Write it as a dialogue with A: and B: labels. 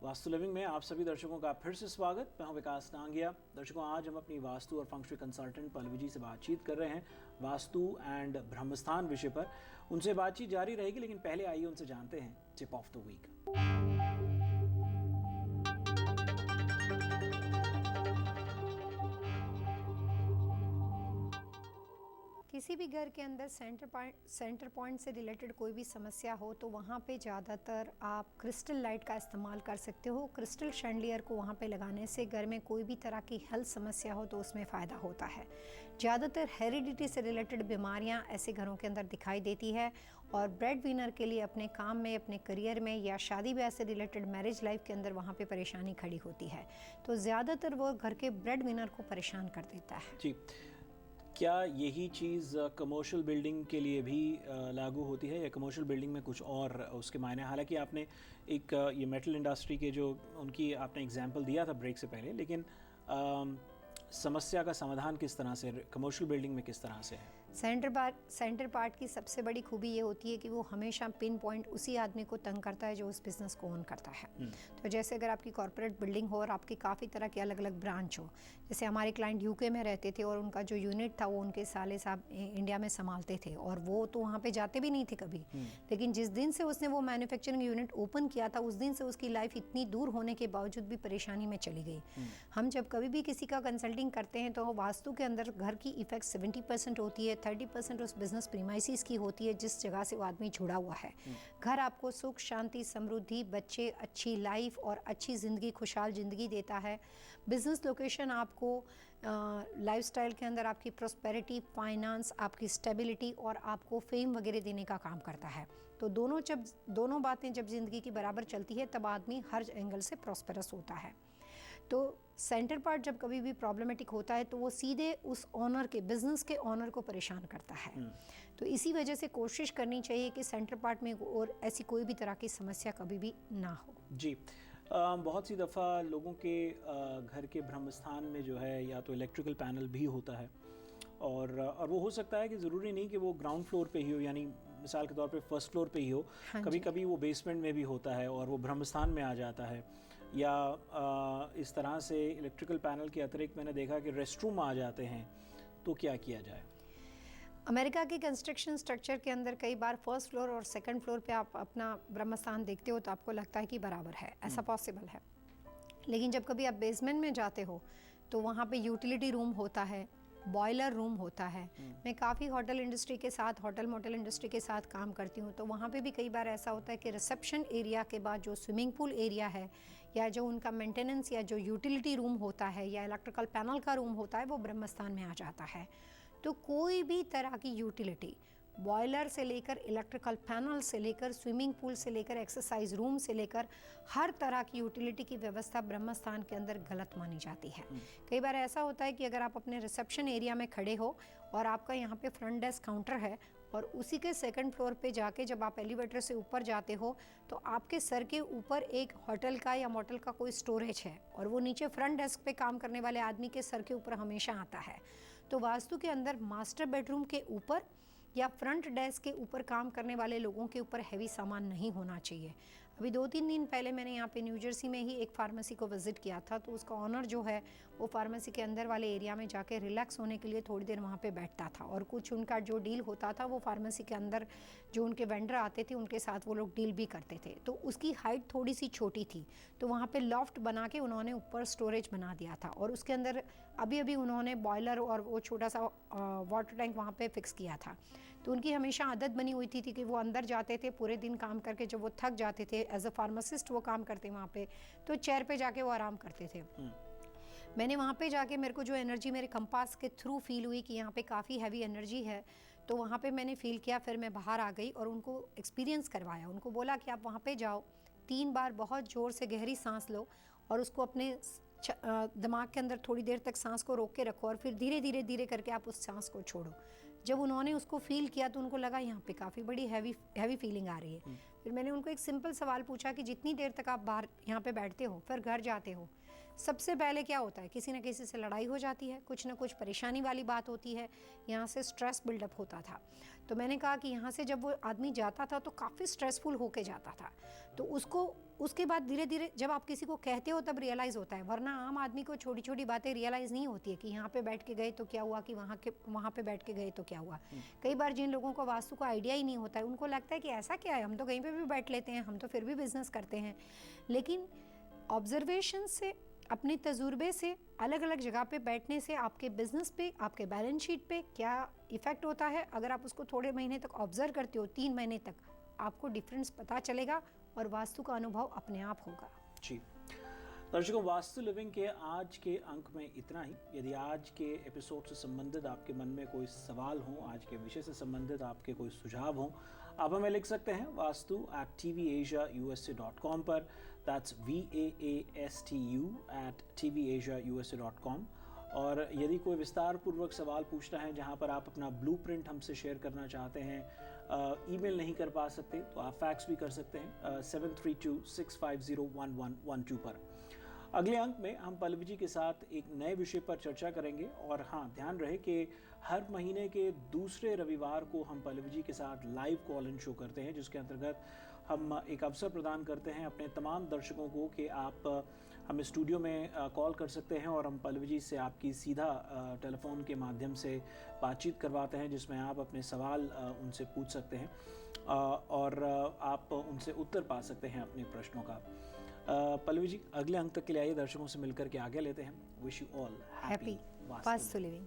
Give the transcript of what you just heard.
A: Vastu living में आप सभी दर्शकों का फिर से स्वागत। मैं हूं विकास नांगिया। दर्शकों, आज हम अपनी वास्तु और फंक्शुई कंसल्टेंट पल्लवी जी से बातचीत कर रहे हैं वास्तु एंड ब्रह्मस्थान विषय पर। उनसे बातचीत जारी रहेगी, लेकिन पहले आइए उनसे जानते हैं टिप ऑफ द वीक।
B: किसी भी घर के अंदर सेंटर पॉइंट से रिलेटेड कोई भी समस्या हो तो वहाँ पे ज़्यादातर आप क्रिस्टल लाइट का इस्तेमाल कर सकते हो। क्रिस्टल शैंडलियर को वहाँ पे लगाने से घर में कोई भी तरह की हेल्थ समस्या हो तो उसमें फ़ायदा होता है। ज़्यादातर हेरिडिटी से रिलेटेड बीमारियाँ ऐसे घरों के अंदर दिखाई देती है और ब्रेड विनर के लिए अपने काम में, अपने करियर में या शादी ब्याह से रिलेटेड मैरिज लाइफ के अंदर वहाँ पर परेशानी खड़ी होती है, तो ज़्यादातर वो घर के ब्रेड विनर को परेशान कर देता है।
A: जी, क्या यही चीज़ कमर्शियल बिल्डिंग के लिए भी लागू होती है या कमर्शियल बिल्डिंग में कुछ और उसके मायने? हालांकि आपने एक ये मेटल इंडस्ट्री के जो उनकी आपने एग्जांपल दिया था ब्रेक से पहले, लेकिन समस्या का समाधान किस तरह से कमर्शियल बिल्डिंग में किस तरह से है?
B: सेंटर पार्ट की सबसे बड़ी खूबी ये होती है कि वो हमेशा पिन पॉइंट उसी आदमी को तंग करता है जो उस बिज़नेस को ओन करता है। तो जैसे अगर आपकी कॉर्पोरेट बिल्डिंग हो और आपकी काफ़ी तरह के अलग अलग ब्रांच हो, जैसे हमारे क्लाइंट यूके में रहते थे और उनका जो यूनिट था वो उनके साले साहब इंडिया में संभालते थे और वो तो वहाँ पर जाते भी नहीं थे कभी, लेकिन जिस दिन से उसने वो मैन्युफैक्चरिंग यूनिट ओपन किया था उस दिन से उसकी लाइफ इतनी दूर होने के बावजूद भी परेशानी में चली गई। हम जब कभी भी किसी का कंसल्टिंग करते हैं तो वास्तु के अंदर घर की इफेक्ट 70% होती है, 30% उस बिजनेस प्रीमाइसिस की होती है जिस जगह से वो आदमी जुड़ा हुआ है। घर आपको सुख, शांति, समृद्धि, बच्चे, अच्छी लाइफ और अच्छी ज़िंदगी, खुशहाल ज़िंदगी देता है। बिजनेस लोकेशन आपको लाइफस्टाइल के अंदर आपकी प्रॉस्पेरिटी, फाइनेंस, आपकी स्टेबिलिटी और आपको फेम वगैरह देने का काम करता है। तो दोनों बातें जब ज़िंदगी की बराबर चलती है तब आदमी हर एंगल से प्रॉस्पेरस होता है। तो सेंटर पार्ट जब कभी भी प्रॉब्लमेटिक होता है तो वो सीधे उस ऑनर के, बिजनेस के ऑनर को परेशान करता है। तो इसी वजह से कोशिश करनी चाहिए कि सेंटर पार्ट में और ऐसी कोई भी तरह की समस्या कभी भी ना हो।
A: जी, बहुत सी दफ़ा लोगों के घर के ब्रह्मस्थान में जो है या तो इलेक्ट्रिकल पैनल भी होता है और वो हो सकता है कि ज़रूरी नहीं कि वो ग्राउंड फ्लोर पे ही हो, यानी मिसाल के तौर पे फर्स्ट फ्लोर पे ही हो।
B: हाँ,
A: कभी कभी वो बेसमेंट में भी होता है और वो ब्रह्मस्थान में आ जाता है। या इस तरह से इलेक्ट्रिकल पैनल के अतिरिक्त मैंने देखा कि रेस्टरूम आ जाते हैं, तो क्या किया जाए?
B: अमेरिका के कंस्ट्रक्शन स्ट्रक्चर के अंदर कई बार फर्स्ट फ्लोर और सेकंड फ्लोर पे आप अपना ब्रह्मस्थान देखते हो तो आपको लगता है कि बराबर है, ऐसा पॉसिबल है। लेकिन जब कभी आप बेसमेंट में जाते हो तो वहाँ पे यूटिलिटी रूम होता है, बॉयलर रूम होता है। मैं काफ़ी होटल इंडस्ट्री के साथ, होटल मोटल इंडस्ट्री के साथ काम करती हूँ, तो वहाँ पे भी कई बार ऐसा होता है कि रिसेप्शन एरिया के बाद जो स्विमिंग पूल एरिया है या जो उनका मेंटेनेंस या जो यूटिलिटी रूम होता है या इलेक्ट्रिकल पैनल का रूम होता है वो ब्रह्मस्थान में आ जाता है। तो कोई भी तरह की यूटिलिटी, बॉयलर से लेकर इलेक्ट्रिकल पैनल से लेकर स्विमिंग पूल से लेकर एक्सरसाइज रूम से लेकर हर तरह की यूटिलिटी की व्यवस्था ब्रह्मस्थान के अंदर गलत मानी जाती है। कई बार ऐसा होता है कि अगर आप अपने रिसेप्शन एरिया में खड़े हो और आपका यहाँ पे फ्रंट डेस्क काउंटर है और उसी के सेकंड फ्लोर पे जाके जब आप एलिवेटर से ऊपर जाते हो तो आपके सर के ऊपर एक होटल का या मोटल का कोई स्टोरेज है और वो नीचे फ्रंट डेस्क पे काम करने वाले आदमी के सर के ऊपर हमेशा आता है। तो वास्तु के अंदर मास्टर बेडरूम के ऊपर या फ्रंट डेस्क के ऊपर काम करने वाले लोगों के ऊपर हैवी सामान नहीं होना चाहिए। अभी 2-3 दिन पहले मैंने यहाँ पे न्यू जर्सी में ही एक फार्मेसी को विज़िट किया था, तो उसका ऑनर जो है वो फार्मेसी के अंदर वाले एरिया में जाके रिलैक्स होने के लिए थोड़ी देर वहाँ पे बैठता था और कुछ उनका जो डील होता था वो फार्मेसी के अंदर जो उनके वेंडर आते थे उनके साथ वो लोग डील भी करते थे। तो उसकी हाइट थोड़ी सी छोटी थी, तो वहाँ पर लॉफ्ट बना के उन्होंने ऊपर स्टोरेज बना दिया था और उसके अंदर अभी उन्होंने बॉयलर और वो छोटा सा वाटर टैंक वहाँ पर फिक्स किया था। तो उनकी हमेशा आदत बनी हुई थी कि वो अंदर जाते थे, पूरे दिन काम करके जब वो थक जाते थे, एज अ फार्मासिस्ट वो काम करते वहाँ पे, तो चेयर पे जाके वो आराम करते थे। मैंने वहाँ पे जाके मेरे को जो एनर्जी मेरे कंपास के थ्रू फील हुई कि यहाँ पे काफ़ी हैवी एनर्जी है, तो वहाँ पे मैंने फील किया। फिर मैं बाहर आ गई और उनको एक्सपीरियंस करवाया। उनको बोला कि आप वहाँ पे जाओ, 3 बार बहुत ज़ोर से गहरी सांस लो और उसको अपने दिमाग के अंदर थोड़ी देर तक सांस को रोक के रखो और फिर धीरे करके आप उस सांस को छोड़ो। जब उन्होंने उसको फील किया तो उनको लगा यहाँ पे काफ़ी बड़ी हैवी फीलिंग आ रही है। फिर मैंने उनको एक सिंपल सवाल पूछा कि जितनी देर तक आप बाहर यहाँ पे बैठते हो फिर घर जाते हो, सबसे पहले क्या होता है, किसी न किसी से लड़ाई हो जाती है, कुछ ना कुछ परेशानी वाली बात होती है, यहाँ से स्ट्रेस बिल्डअप होता था। तो मैंने कहा कि यहाँ से जब वो आदमी जाता था तो काफ़ी स्ट्रेसफुल होके जाता था। तो उसके बाद धीरे धीरे जब आप किसी को कहते हो तब रियलाइज़ होता है, वरना आम आदमी को छोटी छोटी बातें रियलाइज़ नहीं होती है कि यहाँ पे बैठ के गए तो क्या हुआ, कि वहाँ पे बैठ के गए तो क्या हुआ। कई बार जिन लोगों को वास्तु का आइडिया ही नहीं होता है, उनको लगता है कि ऐसा क्या है, हम तो कहीं पे भी बैठ लेते हैं, हम तो फिर भी बिजनेस करते हैं। लेकिन ऑब्जर्वेशन से, अपने तजुर्बे से, अलग अलग जगह पे बैठने से आपके बिजनेस पे, आपके बैलेंस शीट पे क्या इफ़ेक्ट होता है, अगर आप उसको थोड़े महीने तक ऑब्जर्व करते हो, 3 महीने तक, आपको डिफरेंस पता चलेगा और वास्तु का अनुभव अपने आप होगा।
A: जी दर्शकों, वास्तु लिविंग के आज के अंक में इतना ही। यदि आज के एपिसोड से संबंधित आपके मन में कोई सवाल हो, आज के विषय से संबंधित आपके कोई सुझाव हो, आप हमें लिख सकते हैं vastu@tvasiausa.com पर। That's VAASTU@tvasiausa.com। और यदि कोई विस्तार पूर्वक सवाल पूछना है जहां पर आप अपना ब्लूप्रिंट हमसे शेयर करना चाहते हैं, ईमेल नहीं कर पा सकते, तो आप फैक्स भी कर सकते हैं 7326501112 पर। अगले अंक में हम पल्लवी जी के साथ एक नए विषय पर चर्चा करेंगे। और हाँ, ध्यान रहे कि हर महीने के दूसरे रविवार को हम पल्लवी जी के साथ लाइव कॉल इन शो करते हैं, जिसके अंतर्गत हम एक अवसर प्रदान करते हैं अपने तमाम दर्शकों को कि आप हमें स्टूडियो में कॉल कर सकते हैं और हम पल्लवी जी से आपकी सीधा टेलीफोन के माध्यम से बातचीत करवाते हैं, जिसमें आप अपने सवाल उनसे पूछ सकते हैं और आप उनसे उत्तर पा सकते हैं अपने प्रश्नों का। पल्लवी जी, अगले अंक तक के लिए आइए दर्शकों से मिलकर के आगे लेते हैं। Wish you all happy
B: vastu living.